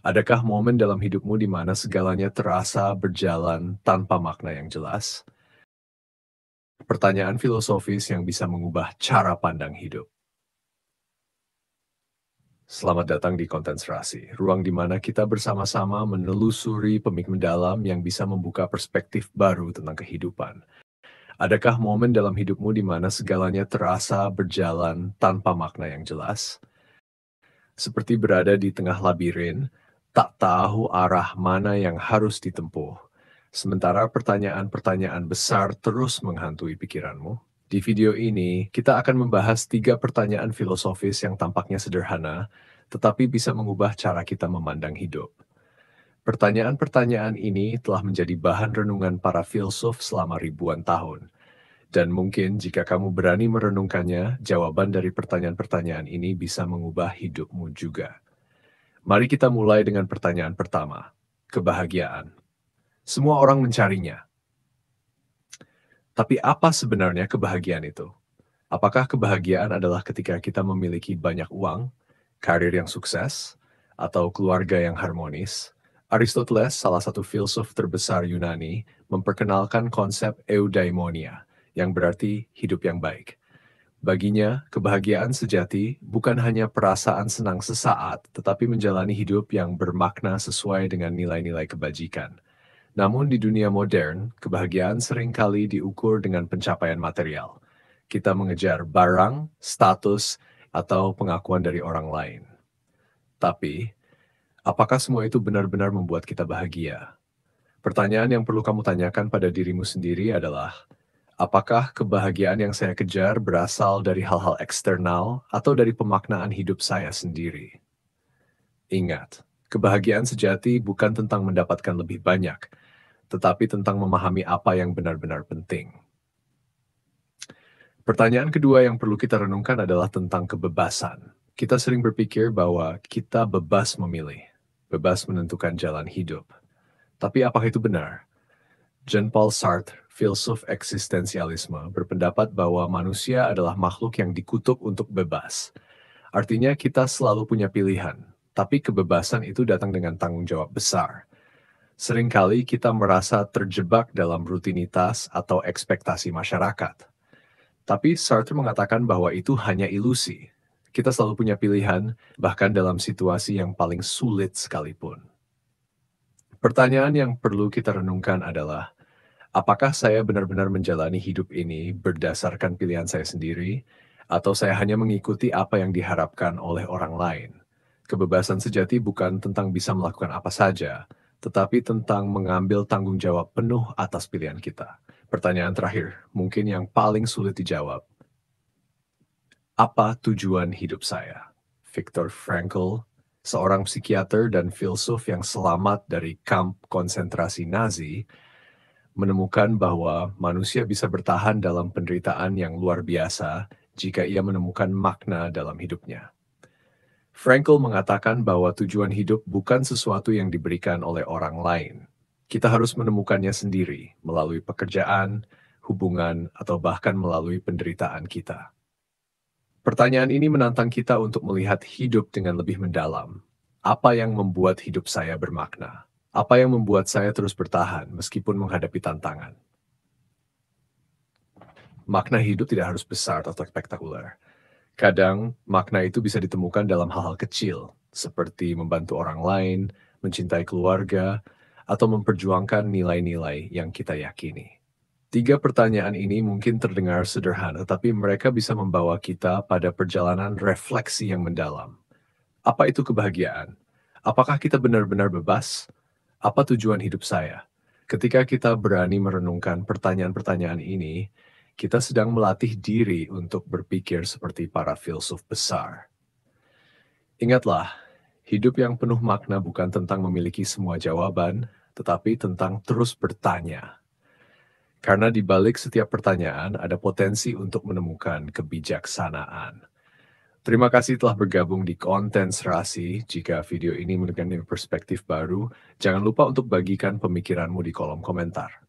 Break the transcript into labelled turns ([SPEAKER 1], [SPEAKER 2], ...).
[SPEAKER 1] Adakah momen dalam hidupmu di mana segalanya terasa berjalan tanpa makna yang jelas? Pertanyaan filosofis yang bisa mengubah cara pandang hidup. Selamat datang di Konten Serasi, ruang di mana kita bersama-sama menelusuri pemikiran mendalam yang bisa membuka perspektif baru tentang kehidupan. Adakah momen dalam hidupmu di mana segalanya terasa berjalan tanpa makna yang jelas? Seperti berada di tengah labirin, tak tahu arah mana yang harus ditempuh. Sementara pertanyaan-pertanyaan besar terus menghantui pikiranmu. Di video ini, kita akan membahas 3 pertanyaan filosofis yang tampaknya sederhana, tetapi bisa mengubah cara kita memandang hidup. Pertanyaan-pertanyaan ini telah menjadi bahan renungan para filsuf selama ribuan tahun. Dan mungkin jika kamu berani merenungkannya, jawaban dari pertanyaan-pertanyaan ini bisa mengubah hidupmu juga. Mari kita mulai dengan pertanyaan pertama, kebahagiaan. Semua orang mencarinya. Tapi apa sebenarnya kebahagiaan itu? Apakah kebahagiaan adalah ketika kita memiliki banyak uang, karir yang sukses, atau keluarga yang harmonis? Aristoteles, salah satu filsuf terbesar Yunani, memperkenalkan konsep eudaimonia, yang berarti hidup yang baik. Baginya, kebahagiaan sejati bukan hanya perasaan senang sesaat, tetapi menjalani hidup yang bermakna sesuai dengan nilai-nilai kebajikan. Namun di dunia modern, kebahagiaan seringkali diukur dengan pencapaian material. Kita mengejar barang, status, atau pengakuan dari orang lain. Tapi, apakah semua itu benar-benar membuat kita bahagia? Pertanyaan yang perlu kamu tanyakan pada dirimu sendiri adalah, apakah kebahagiaan yang saya kejar berasal dari hal-hal eksternal atau dari pemaknaan hidup saya sendiri? Ingat, kebahagiaan sejati bukan tentang mendapatkan lebih banyak, tetapi tentang memahami apa yang benar-benar penting. Pertanyaan kedua yang perlu kita renungkan adalah tentang kebebasan. Kita sering berpikir bahwa kita bebas memilih, bebas menentukan jalan hidup. Tapi apakah itu benar? Jean-Paul Sartre, filsuf eksistensialisme, berpendapat bahwa manusia adalah makhluk yang dikutuk untuk bebas. Artinya kita selalu punya pilihan, tapi kebebasan itu datang dengan tanggung jawab besar. Seringkali kita merasa terjebak dalam rutinitas atau ekspektasi masyarakat. Tapi Sartre mengatakan bahwa itu hanya ilusi. Kita selalu punya pilihan, bahkan dalam situasi yang paling sulit sekalipun. Pertanyaan yang perlu kita renungkan adalah, apakah saya benar-benar menjalani hidup ini berdasarkan pilihan saya sendiri, atau saya hanya mengikuti apa yang diharapkan oleh orang lain? Kebebasan sejati bukan tentang bisa melakukan apa saja, tetapi tentang mengambil tanggung jawab penuh atas pilihan kita. Pertanyaan terakhir, mungkin yang paling sulit dijawab. Apa tujuan hidup saya? Viktor Frankl, seorang psikiater dan filsuf yang selamat dari kamp konsentrasi Nazi, menemukan bahwa manusia bisa bertahan dalam penderitaan yang luar biasa jika ia menemukan makna dalam hidupnya. Frankl mengatakan bahwa tujuan hidup bukan sesuatu yang diberikan oleh orang lain. Kita harus menemukannya sendiri melalui pekerjaan, hubungan, atau bahkan melalui penderitaan kita. Pertanyaan ini menantang kita untuk melihat hidup dengan lebih mendalam. Apa yang membuat hidup saya bermakna? Apa yang membuat saya terus bertahan meskipun menghadapi tantangan? Makna hidup tidak harus besar atau spektakuler. Kadang, makna itu bisa ditemukan dalam hal-hal kecil, seperti membantu orang lain, mencintai keluarga, atau memperjuangkan nilai-nilai yang kita yakini. 3 pertanyaan ini mungkin terdengar sederhana, tapi mereka bisa membawa kita pada perjalanan refleksi yang mendalam. Apa itu kebahagiaan? Apakah kita benar-benar bebas? Apa tujuan hidup saya? Ketika kita berani merenungkan pertanyaan-pertanyaan ini, kita sedang melatih diri untuk berpikir seperti para filsuf besar. Ingatlah, hidup yang penuh makna bukan tentang memiliki semua jawaban, tetapi tentang terus bertanya. Karena di balik setiap pertanyaan ada potensi untuk menemukan kebijaksanaan. Terima kasih telah bergabung di Konten Serasi. Jika video ini memberikan perspektif baru, jangan lupa untuk bagikan pemikiranmu di kolom komentar.